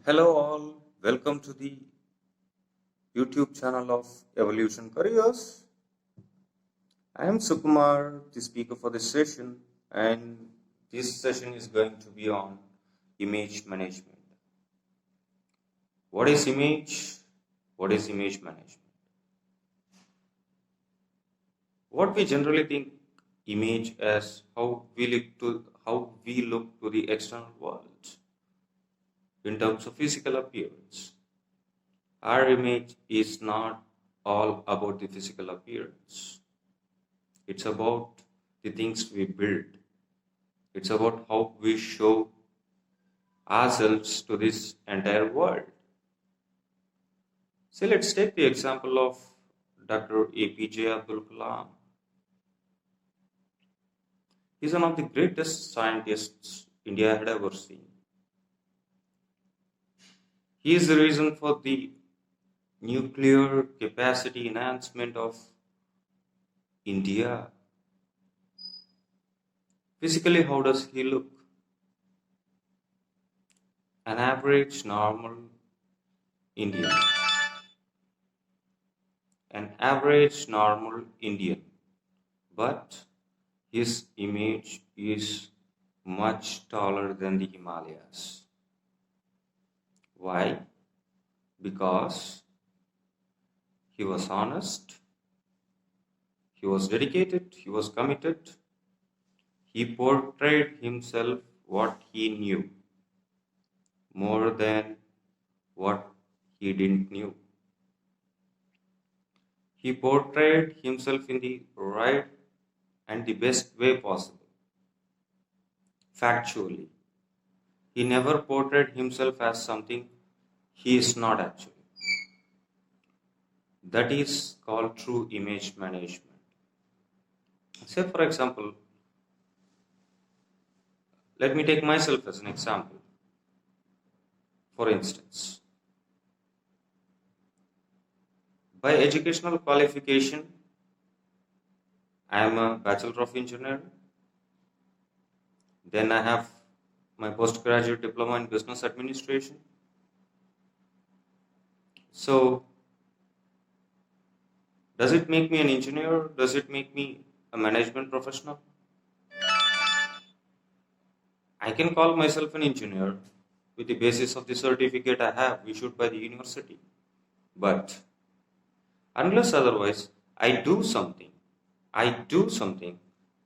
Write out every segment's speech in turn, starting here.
Hello, all. Welcome to the YouTube channel of Evolution Careers. I am Sukumar, the speaker for this session, and this session is going to be on image management. What is image? What is image management? What we generally think image as how we look to the external world in terms of physical appearance. Our image is not all about the physical appearance. It's about the things we build. It's about how we show ourselves to this entire world. So let's take the example of Dr. APJ Abdul Kalam. He's one of the greatest scientists India had ever seen. He is the reason for the nuclear capacity enhancement of India. Physically, how does he look? An average, normal Indian. An average, normal Indian. But his image is much taller than the Himalayas. Why? Because he was honest, he was dedicated, he was committed, he portrayed himself what he knew more than what he didn't know. He portrayed himself in the right and the best way possible. Factually, he never portrayed himself as something he is not actually. That is called true image management. Say, for example, let me take myself as an example. For instance, by educational qualification, I am a Bachelor of Engineering. Then I have my postgraduate diploma in Business Administration. So, does it make me an engineer? Does it make me a management professional? I can call myself an engineer with the basis of the certificate I have issued by the university. But unless otherwise, I do something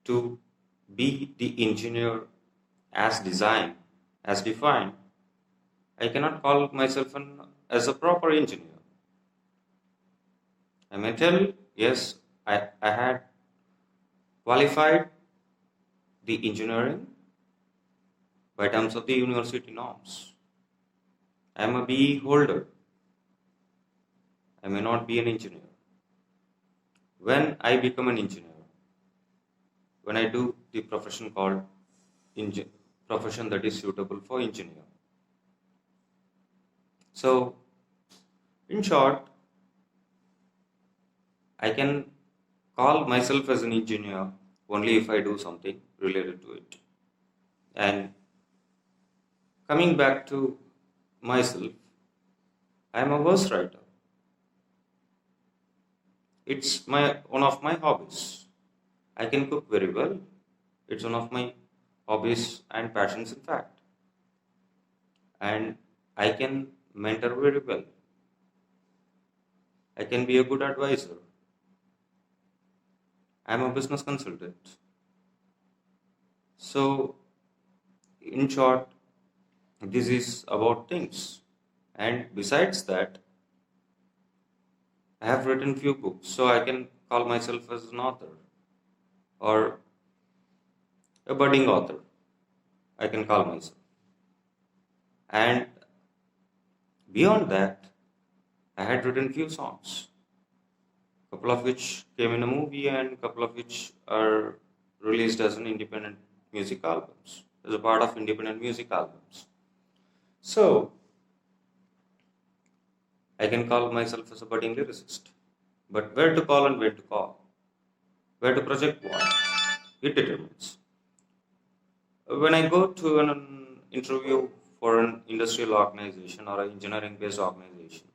to be the engineer as designed, as defined, I cannot call myself as a proper engineer. I may tell, yes, I had qualified the engineering by terms of the university norms. I am a BE holder. I may not be an engineer. When I become an engineer, when I do the profession called profession that is suitable for engineer. So, in short, I can call myself as an engineer only if I do something related to it. And coming back to myself, I am a verse writer. It's one of my hobbies. I can cook very well. It's one of my hobbies and passions, in fact. And I can mentor very well. I can be a good advisor. I'm a business consultant. So, in short, this is about things. And besides that, I have written few books, so I can call myself as an author or a budding author. I can call myself. And beyond that, I had written few songs, couple of which came in a movie and a couple of which are released as an independent music albums, as a part of independent music albums. So, I can call myself as a budding lyricist. But where to call and when to call, where to project what, it determines. When I go to an interview for an industrial organization or an engineering based organization.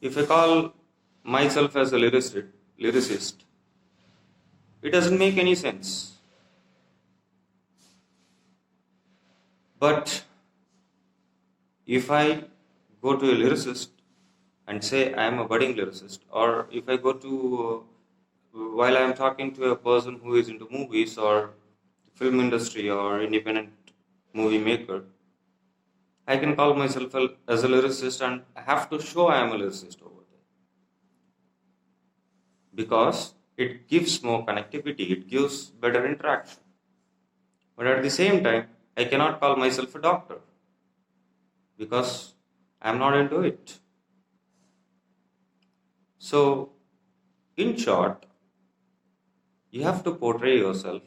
If I call myself as a lyricist, it doesn't make any sense. But if I go to a lyricist and say I am a budding lyricist, or if I go to while I am talking to a person who is into movies or film industry or independent movie maker, I can call myself as a lyricist and I have to show I am a lyricist over there. Because it gives more connectivity, it gives better interaction. But at the same time, I cannot call myself a doctor because I am not into it. So, in short, you have to portray yourself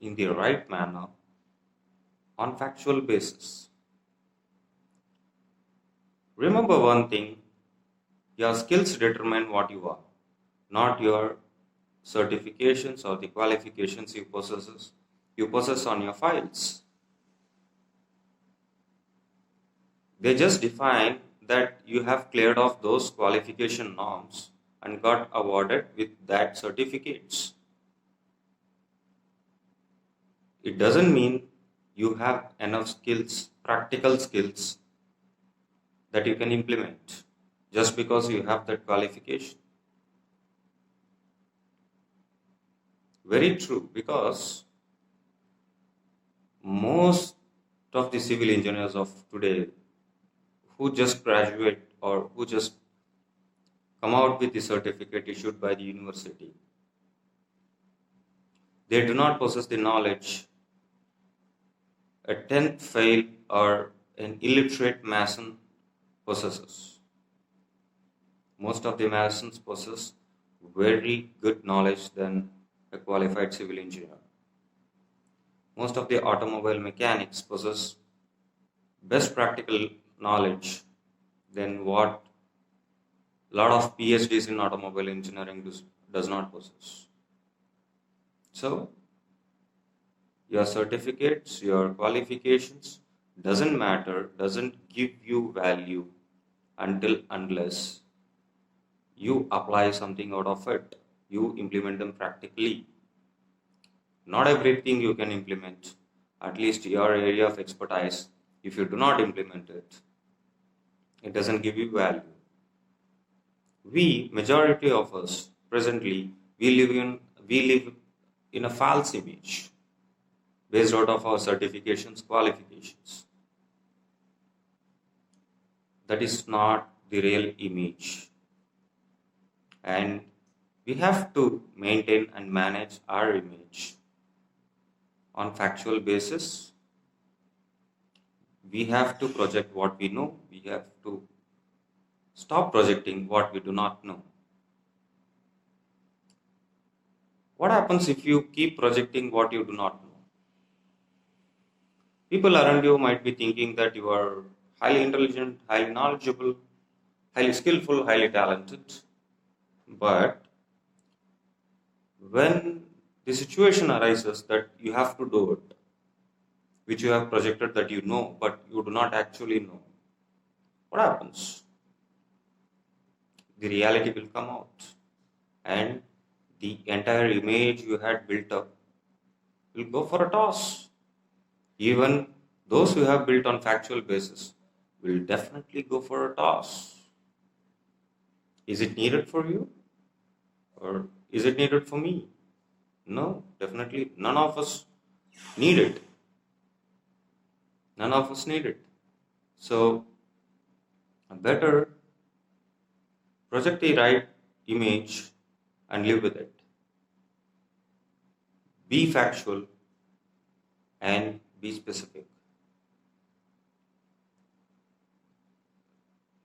in the right manner on factual basis. Remember one thing, your skills determine what you are, not your certifications or the qualifications you possess on your files. They just define that you have cleared off those qualification norms and got awarded with that certificates. It doesn't mean you have enough skills, practical skills, that you can implement just because you have that qualification. Very true, because most of the civil engineers of today who just graduate or who just come out with the certificate issued by the university, they do not possess the knowledge a 10th fail or an illiterate mason possesses. Most of the masons possess very good knowledge than a qualified civil engineer. Most of the automobile mechanics possess best practical knowledge than what a lot of PhDs in automobile engineering does not possess. So, your certificates, your qualifications doesn't matter, doesn't give you value unless you apply something out of it, you implement them practically. Not everything you can implement, at least your area of expertise. If you do not implement it, it doesn't give you value. Majority of us presently, we live in a false image based out of our certifications, qualifications. That is not the real image. And we have to maintain and manage our image on factual basis. We have to project what we know. We have to stop projecting what we do not know. What happens if you keep projecting what you do not know? People around you might be thinking that you are highly intelligent, highly knowledgeable, highly skillful, highly talented. But when the situation arises that you have to do it, which you have projected that you know, but you do not actually know, what happens? The reality will come out, and the entire image you had built up will go for a toss. Even those who have built on factual basis will definitely go for a toss. Is it needed for you? Or is it needed for me? No, definitely none of us need it. None of us need it. So, better project the right image and live with it. Be factual and be specific.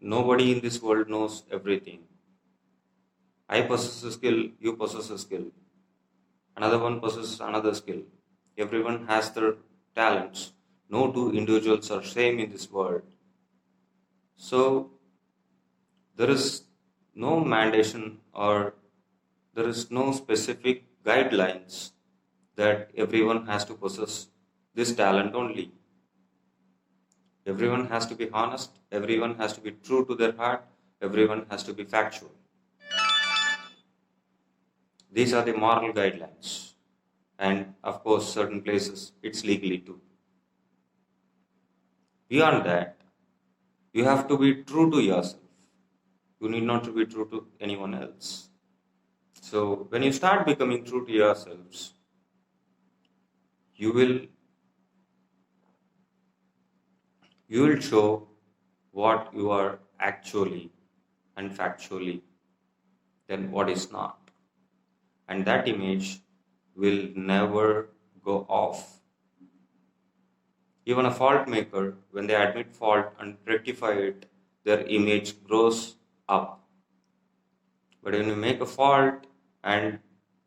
Nobody in this world knows everything. I possess a skill, you possess a skill. Another one possesses another skill. Everyone has their talents. No two individuals are same in this world. So, there is no mandation or there is no specific guidelines that everyone has to possess this talent only. Everyone has to be honest, everyone has to be true to their heart, everyone has to be factual. These are the moral guidelines. And of course, certain places it's legally too. Beyond that, you have to be true to yourself. You need not to be true to anyone else. So when you start becoming true to yourselves, you will show what you are actually and factually than what is not. And that image will never go off. Even a fault maker, when they admit fault and rectify it, their image grows up. But when you make a fault and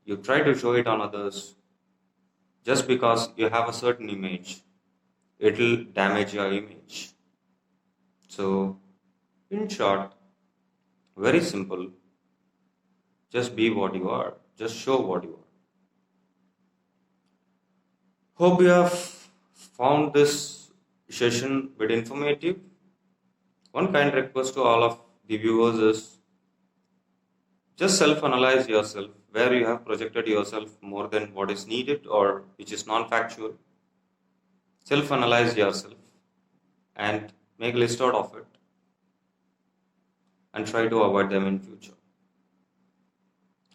you try to show it on others, just because you have a certain image, it will damage your image. So, in short, very simple, just be what you are, just show what you are. Hope you have found this session bit informative. One kind request to all of the viewers is just self-analyze yourself where you have projected yourself more than what is needed or which is non-factual. Self-analyze yourself and make a list out of it and try to avoid them in future.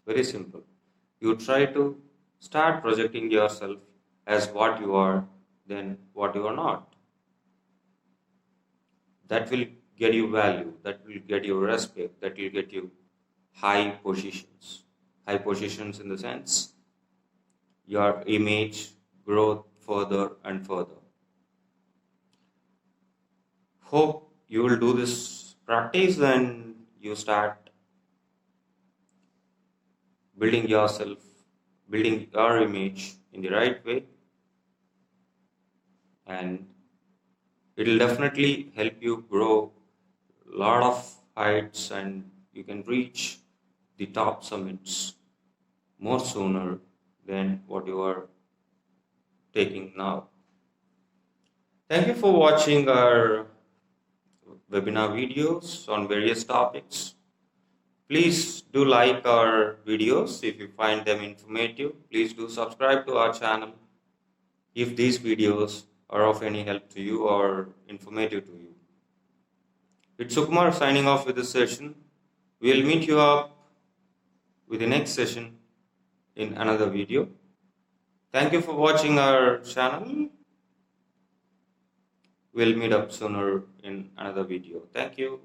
Very simple. You try to start projecting yourself as what you are than what you are not. That will get you value, that will get you respect, that will get you high positions. High positions in the sense your image growth further and further. Hope you will do this practice and you start building yourself, building your image in the right way, and it will definitely help you grow a lot of heights and you can reach the top summits more sooner than what you are taking now. Thank you for watching our webinar videos on various topics. Please do like our videos if you find them informative. Please do subscribe to our channel if these videos are of any help to you or informative to you. It's Sukumar signing off with this session. We'll meet you up with the next session in another video. Thank you for watching our channel. We'll meet up sooner in another video. Thank you.